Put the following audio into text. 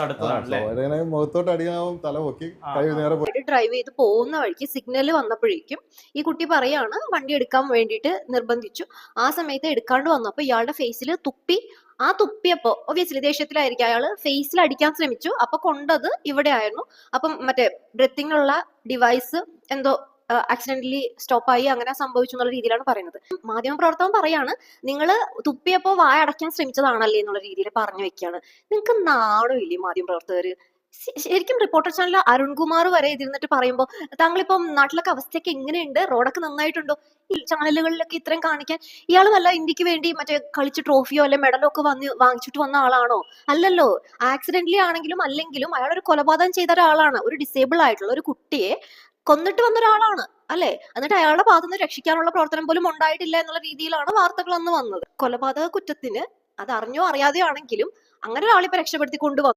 സ്വാഭാവികമായി മുഖത്തോട്ട് അടിയാവും, തല പൊക്കി കൈ നേരെ ഡ്രൈവ് ചെയ്ത് പോകുന്ന വഴിക്ക് സിഗ്നൽ വന്നപ്പോഴേക്കും ഈ കുട്ടി പറയാണ് വണ്ടി എടുക്കാൻ വേണ്ടിയിട്ട് നിർബന്ധിച്ചു. ആ സമയത്ത് എടുക്കാണ്ട് വന്നപ്പോൾ ഇയാളുടെ ഫേസിൽ തുപ്പി. ആ തുപ്പിയപ്പോ ഒബ്വിയസ്ലി ദേഷ്യത്തിലായിരിക്കും അയാള് ഫേസിൽ അടിക്കാൻ ശ്രമിച്ചു. അപ്പൊ കൊണ്ടത് ഇവിടെ ആയിരുന്നു. അപ്പം മറ്റേ ബ്രെത്തിങ്ങിനുള്ള ഡിവൈസ് എന്തോ ആക്സിഡന്റലി സ്റ്റോപ്പായി, അങ്ങനെ സംഭവിച്ചു എന്നുള്ള രീതിയിലാണ് പറയുന്നത്. മാധ്യമപ്രവർത്തകൻ പറയാണ് നിങ്ങള് തുപ്പിയപ്പോ വായ അടയ്ക്കാൻ ശ്രമിച്ചതാണല്ലേ എന്നുള്ള രീതിയിൽ പറഞ്ഞു വെക്കുകയാണ്. നിങ്ങൾക്ക് നാണോ ഇല്ലേ മാധ്യമപ്രവർത്തകര്? ശരിക്കും റിപ്പോർട്ടർ ചാനൽ അരുൺകുമാർ വരെ ഇതിരുന്നിട്ട് പറയുമ്പോൾ താങ്കളിപ്പം നാട്ടിലൊക്കെ അവസ്ഥയൊക്കെ എങ്ങനെയുണ്ട്, റോഡൊക്കെ നന്നായിട്ടുണ്ടോ, ഈ ചാനലുകളിലൊക്കെ ഇത്രയും കാണിക്കാൻ ഇയാൾ വല്ല ഇന്ത്യക്ക് വേണ്ടി മറ്റേ കളിച്ച് ട്രോഫിയോ അല്ലെ മെഡലോ ഒക്കെ വാങ്ങിച്ചിട്ട് വന്ന ആളാണോ? അല്ലല്ലോ. ആക്സിഡന്റലി ആണെങ്കിലും അല്ലെങ്കിലും അയാൾ ഒരു കൊലപാതകം ചെയ്ത ഒരാളാണ്. ഒരു ഡിസേബിൾ ആയിട്ടുള്ള ഒരു കുട്ടിയെ കൊന്നിട്ട് വന്ന ഒരാളാണ് അല്ലെ. എന്നിട്ട് അയാളുടെ ഭാഗത്തുനിന്ന് രക്ഷിക്കാനുള്ള പ്രവർത്തനം പോലും ഉണ്ടായിട്ടില്ല എന്നുള്ള രീതിയിലാണ് വാർത്തകൾ അന്ന് വന്നത്. കൊലപാതക കുറ്റത്തിന് അത് അറിഞ്ഞോ അറിയാതെയോ ആണെങ്കിലും അങ്ങനെ ഒരാളിപ്പോ രക്ഷപ്പെടുത്തി കൊണ്ടുവന്നു.